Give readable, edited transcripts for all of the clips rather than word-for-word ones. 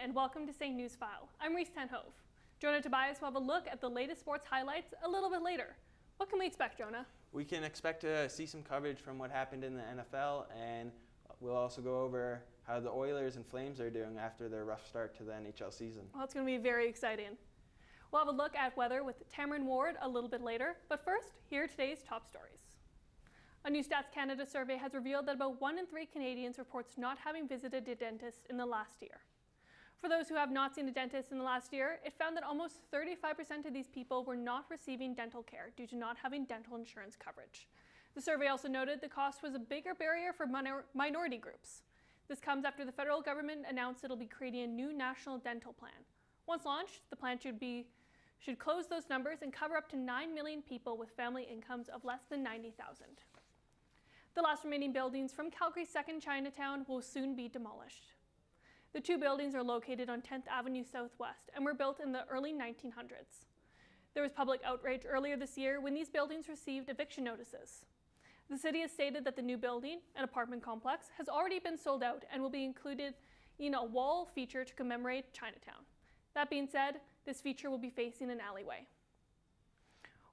and welcome to SAIT Newsfile. I'm Reese Tenhove. Jonah and Tobias will have a look at the latest sports highlights a little bit later. What can we expect, Jonah? We can expect to see some coverage from what happened in the NFL, and we'll also go over how the Oilers and Flames are doing after their rough start to the NHL season. Well, it's going to be very exciting. We'll have a look at weather with Tamron Ward a little bit later, but first, here are today's top stories. A new Stats Canada survey has revealed that about 1 in 3 Canadians reports not having visited a dentist in the last year. For those who have not seen a dentist in the last year, it found that almost 35% of these people were not receiving dental care due to not having dental insurance coverage. The survey also noted the cost was a bigger barrier for minority groups. This comes after the federal government announced it'll be creating a new national dental plan. Once launched, the plan should close those numbers and cover up to 9 million people with family incomes of less than $90,000. The last remaining buildings from Calgary's second Chinatown will soon be demolished. The two buildings are located on 10th Avenue Southwest and were built in the early 1900s. There was public outrage earlier this year when these buildings received eviction notices. The city has stated that the new building, an apartment complex, has already been sold out and will be included in a wall feature to commemorate Chinatown. That being said, this feature will be facing an alleyway.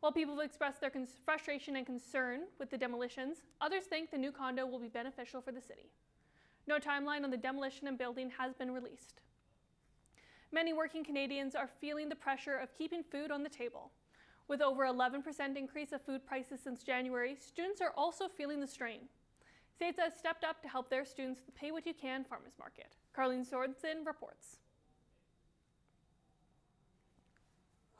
While people have expressed their frustration and concern with the demolitions, others think the new condo will be beneficial for the city. No timeline on the demolition and building has been released. Many working Canadians are feeling the pressure of keeping food on the table. With over 11% increase of food prices since January, students are also feeling the strain. SAIT has stepped up to help their students at the Pay What You Can farmers market. Carleen Sorensen reports.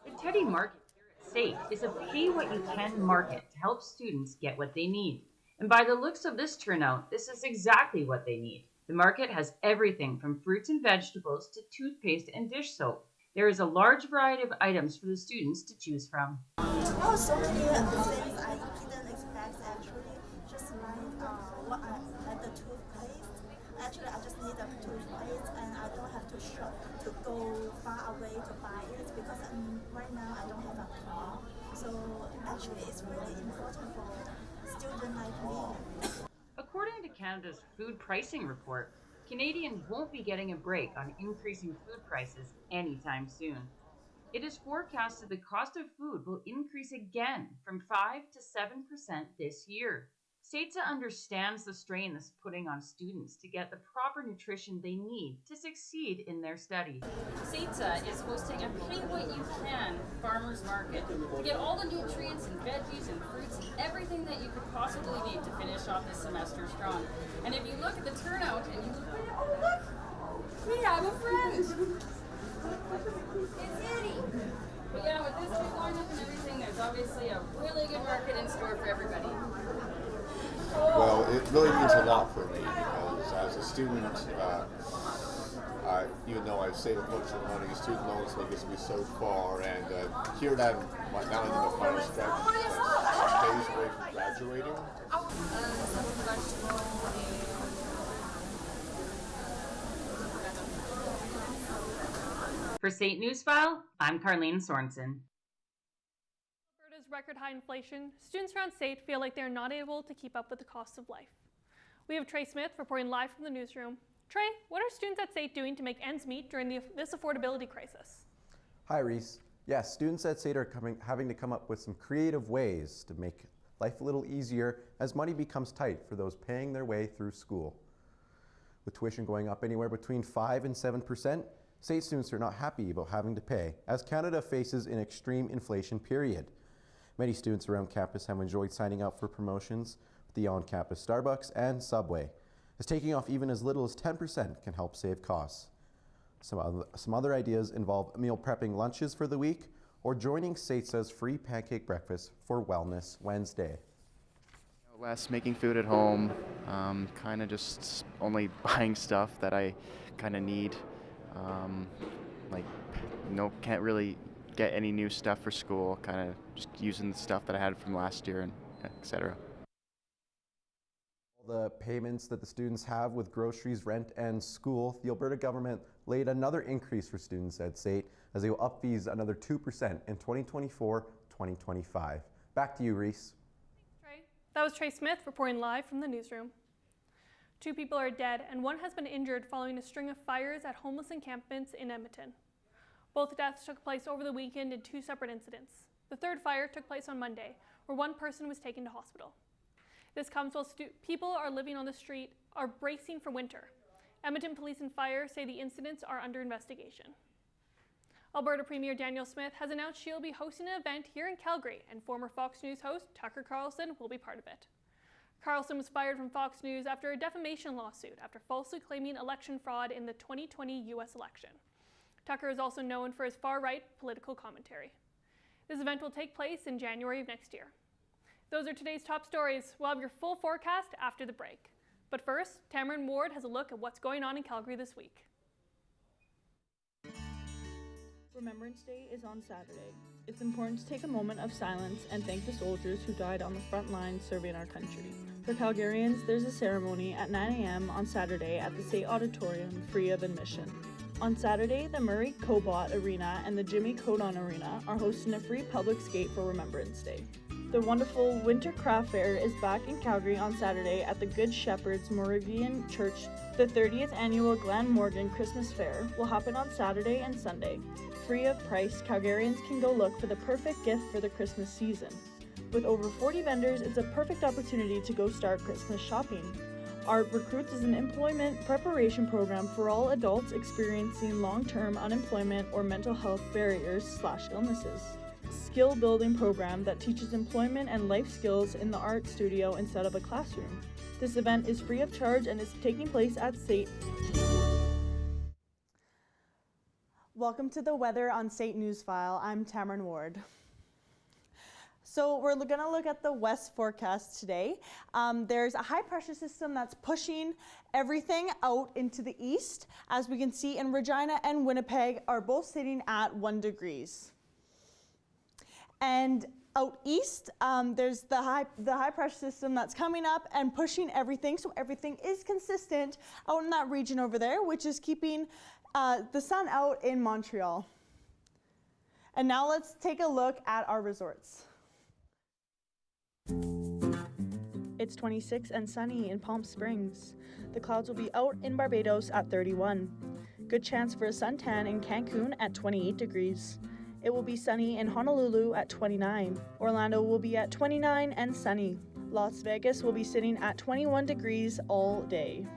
The Teddy Market SAIT is a pay what you can market to help students get what they need. And by the looks of this turnout, this is exactly what they need. The market has everything from fruits and vegetables to toothpaste and dish soap. There is a large variety of items for the students to choose from. Oh, so many things I didn't expect actually. Just like the toothpaste. Actually, I just need a toothpaste and I don't have to go far away to buy it because right now I don't have a car. So actually, it's really important for students like me. According to Canada's food pricing report, Canadians won't be getting a break on increasing food prices anytime soon. It is forecasted the cost of food will increase again from 5 to 7% this year. SAIT understands the strain this is putting on students to get the proper nutrition they need to succeed in their studies. SAIT is hosting a Pay What You Can farmers market to get all the nutrients and veggies and fruits and everything that you could possibly need to finish off this semester strong. And if you look at the turnout and you look, oh look, we have a friend. It's Eddie. But yeah, with this big lineup and everything, there's obviously a really good market in store for everybody. Well, it really means a lot for me because as a student, even though I've saved a bunch of money, student loans take us me so far, and here that I'm now in the final stretch, 6 days away from graduating. For SAIT Newsfile, I'm Carleen Sorensen. Alberta's record high inflation, students around SAIT feel like they're not able to keep up with the cost of life. We have Trey Smith reporting live from the newsroom. Trey, what are students at SAIT doing to make ends meet during this affordability crisis? Hi, Reese. Yes, students at SAIT are having to come up with some creative ways to make life a little easier as money becomes tight for those paying their way through school. With tuition going up anywhere between 5 and 7%, SAIT students are not happy about having to pay, as Canada faces an extreme inflation period. Many students around campus have enjoyed signing up for promotions with the on-campus Starbucks and Subway, as taking off even as little as 10% can help save costs. Some other ideas involve meal prepping lunches for the week or joining SAIT's free pancake breakfast for Wellness Wednesday. Less making food at home, kind of just only buying stuff that I kind of need. Can't really get any new stuff for school, kind of just using the stuff that I had from last year and etc. The payments that the students have with groceries, rent, and school, the Alberta government laid another increase for students at SAIT as they will up fees another 2% in 2024-2025. Back to you, Reese. Thanks, Trey. That was Trey Smith reporting live from the newsroom. 2 people are dead and 1 has been injured following a string of fires at homeless encampments in Edmonton. Both deaths took place over the weekend in 2 separate incidents. The 3rd fire took place on Monday, where 1 person was taken to hospital. This comes while people are living on the street are bracing for winter. Edmonton Police and Fire say the incidents are under investigation. Alberta Premier Danielle Smith has announced she'll be hosting an event here in Calgary, and former Fox News host Tucker Carlson will be part of it. Carlson was fired from Fox News after a defamation lawsuit after falsely claiming election fraud in the 2020 U.S. election. Tucker is also known for his far-right political commentary. This event will take place in January of next year. Those are today's top stories. We'll have your full forecast after the break. But first, Tamron Ward has a look at what's going on in Calgary this week. Remembrance Day is on Saturday. It's important to take a moment of silence and thank the soldiers who died on the front lines serving our country. For Calgarians, there's a ceremony at 9 a.m. on Saturday at the SAIT Auditorium, free of admission. On Saturday, the Murray Cobot Arena and the Jimmy Codon Arena are hosting a free public skate for Remembrance Day. The wonderful Winter Craft Fair is back in Calgary on Saturday at the Good Shepherd's Moravian Church. The 30th annual Glenmorgan Christmas Fair will happen on Saturday and Sunday. Free of price, Calgarians can go look for the perfect gift for the Christmas season. With over 40 vendors, it's a perfect opportunity to go start Christmas shopping. ART Recruits is an employment preparation program for all adults experiencing long-term unemployment or mental health barriers/illnesses. Skill building program that teaches employment and life skills in the art studio instead of a classroom. This event is free of charge and is taking place at SAIT. Welcome to the weather on SAIT Newsfile. I'm Tamron Ward. So we're going to look at the west forecast today. There's a high pressure system that's pushing everything out into the east. As we can see, in Regina and Winnipeg are both sitting at 1 degrees. And out east, there's the high pressure system that's coming up and pushing everything, so everything is consistent out in that region over there, which is keeping the sun out in Montreal. And now let's take a look at our resorts. It's 26 and sunny in Palm Springs. The clouds will be out in Barbados at 31. Good chance for a suntan in Cancun at 28 degrees. It will be sunny in Honolulu at 29. Orlando will be at 29 and sunny. Las Vegas will be sitting at 21 degrees all day.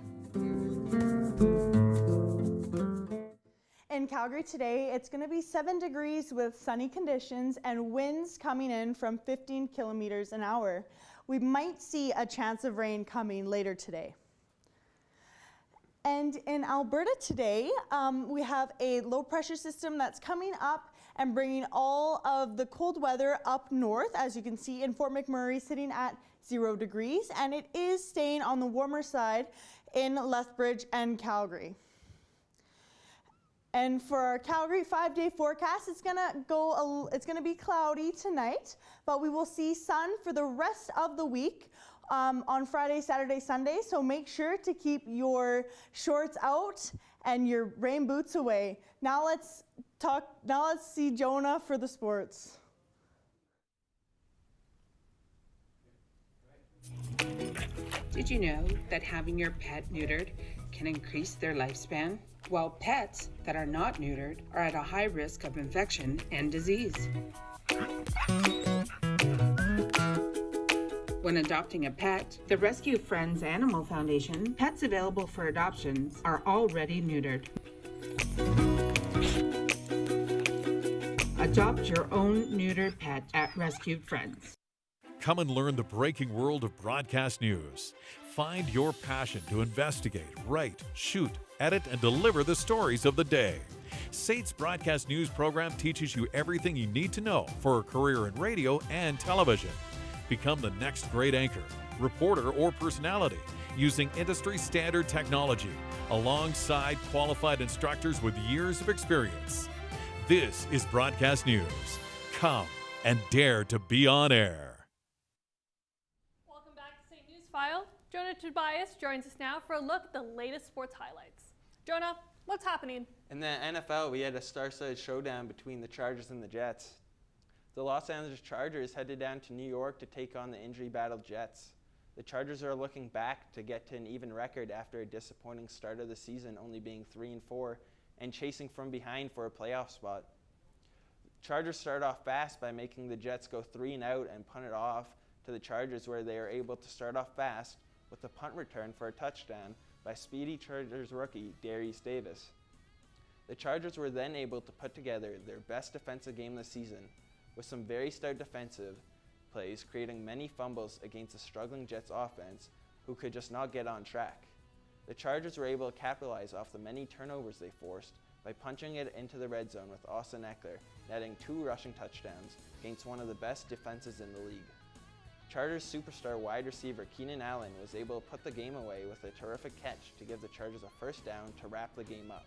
In Calgary today, it's going to be 7 degrees with sunny conditions and winds coming in from 15 kilometers an hour. We might see a chance of rain coming later today. And in Alberta today, we have a low pressure system that's coming up and bringing all of the cold weather up north. As you can see in Fort McMurray sitting at 0 degrees, and it is staying on the warmer side in Lethbridge and Calgary. And for our Calgary 5-day forecast, it's gonna be cloudy tonight, but we will see sun for the rest of the week on Friday, Saturday, Sunday. So make sure to keep your shorts out and your rain boots away. Now let's see Jonah for the sports. Did you know that having your pet neutered can increase their lifespan? While pets that are not neutered are at a high risk of infection and disease. When adopting a pet, the Rescue Friends Animal Foundation pets available for adoptions are already neutered. Adopt your own neutered pet at Rescued Friends. Come and learn the breaking world of broadcast news. Find your passion to investigate, write, shoot, edit, and deliver the stories of the day. SAIT's broadcast news program teaches you everything you need to know for a career in radio and television. Become the next great anchor, reporter, or personality using industry standard technology alongside qualified instructors with years of experience. This is broadcast news. Come and dare to be on air. Welcome back to SAIT Newsfile. Jonah Tobias joins us now for a look at the latest sports highlights. Jonah, what's happening? In the NFL, we had a star-studded showdown between the Chargers and the Jets. The Los Angeles Chargers headed down to New York to take on the injury-battled Jets. The Chargers are looking back to get to an even record after a disappointing start of the season, only being 3-4 and chasing from behind for a playoff spot. Chargers start off fast by making the Jets go 3-and-out and punt it off to the Chargers, where they are able to start off fast with a punt return for a touchdown by speedy Chargers rookie Darius Davis. The Chargers were then able to put together their best defensive game of the season with some very stout defensive plays, creating many fumbles against a struggling Jets offense who could just not get on track. The Chargers were able to capitalize off the many turnovers they forced by punching it into the red zone with Austin Eckler, netting 2 rushing touchdowns against one of the best defenses in the league. Chargers superstar wide receiver Keenan Allen was able to put the game away with a terrific catch to give the Chargers a first down to wrap the game up.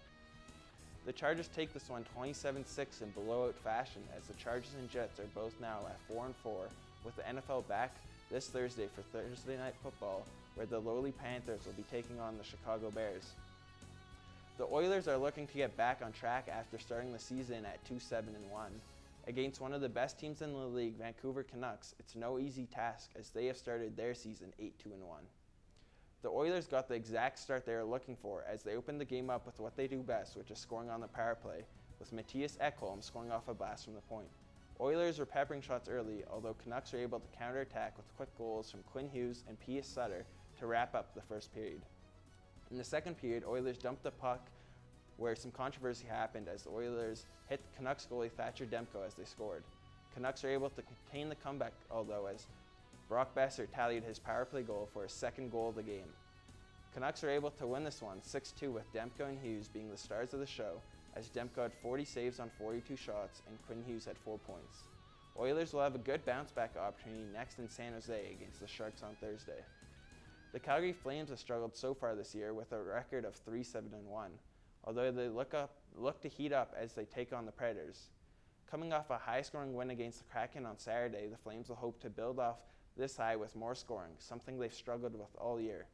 The Chargers take this one 27-6 in blowout fashion, as the Chargers and Jets are both now at 4-4, with the NFL back this Thursday for Thursday Night Football, where the lowly Panthers will be taking on the Chicago Bears. The Oilers are looking to get back on track after starting the season at 2-7-1. Against one of the best teams in the league, Vancouver Canucks, it's no easy task, as they have started their season 8-2-1. The Oilers got the exact start they were looking for, as they opened the game up with what they do best, which is scoring on the power play, with Matthias Ekholm scoring off a blast from the point. Oilers were peppering shots early, although Canucks were able to counterattack with quick goals from Quinn Hughes and Pius Sutter to wrap up the first period. In the second period, Oilers dumped the puck, where some controversy happened as the Oilers hit Canucks goalie Thatcher Demko as they scored. Canucks were able to contain the comeback, although, as Brock Besser tallied his power play goal for his second goal of the game. Canucks were able to win this one 6-2, with Demko and Hughes being the stars of the show, as Demko had 40 saves on 42 shots and Quinn Hughes had 4 points. Oilers will have a good bounce-back opportunity next in San Jose against the Sharks on Thursday. The Calgary Flames have struggled so far this year with a record of 3-7-1, although they look to heat up as they take on the Predators. Coming off a high-scoring win against the Kraken on Saturday, the Flames will hope to build off this high with more scoring, something they've struggled with all year.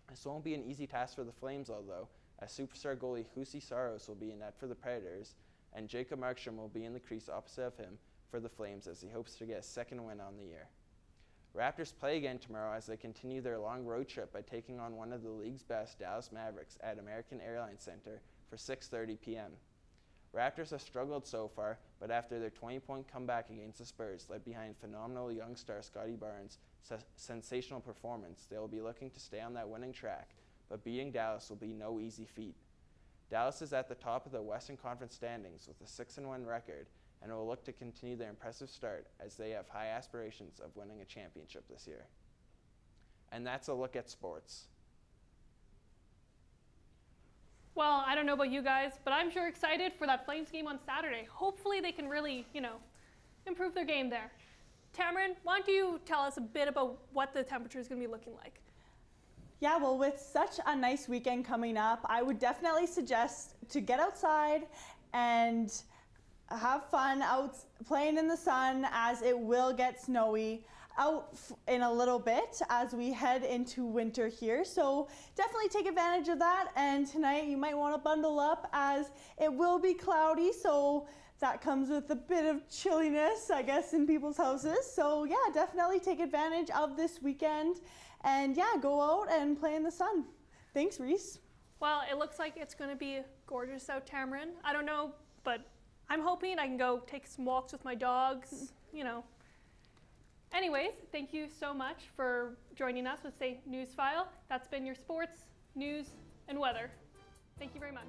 This won't be an easy task for the Flames, although, as superstar goalie Husi Saros will be in net for the Predators, and Jacob Markstrom will be in the crease opposite of him for the Flames, as he hopes to get a second win on the year. Raptors play again tomorrow as they continue their long road trip by taking on one of the league's best, Dallas Mavericks, at American Airlines Center for 6:30 p.m. Raptors have struggled so far, but after their 20-point comeback against the Spurs, led behind phenomenal young star Scotty Barnes' sensational performance, they will be looking to stay on that winning track, but beating Dallas will be no easy feat. Dallas is at the top of the Western Conference standings with a 6-1 record, and will look to continue their impressive start as they have high aspirations of winning a championship this year. And that's a look at sports. Well, I don't know about you guys, but I'm sure excited for that Flames game on Saturday. Hopefully they can really, improve their game there. Tamron, why don't you tell us a bit about what the temperature is going to be looking like? Yeah, well, with such a nice weekend coming up, I would definitely suggest to get outside and have fun out playing in the sun, as it will get snowy out in a little bit as we head into winter here. So definitely take advantage of that, and tonight you might want to bundle up as it will be cloudy, so that comes with a bit of chilliness, I guess, in people's houses. So yeah, definitely take advantage of this weekend and yeah, go out and play in the sun. Thanks, Reese. Well, it looks like it's going to be gorgeous out, Tamron. I don't know, but I'm hoping I can go take some walks with my dogs, Anyways, thank you so much for joining us with SAIT Newsfile. That's been your sports, news, and weather. Thank you very much.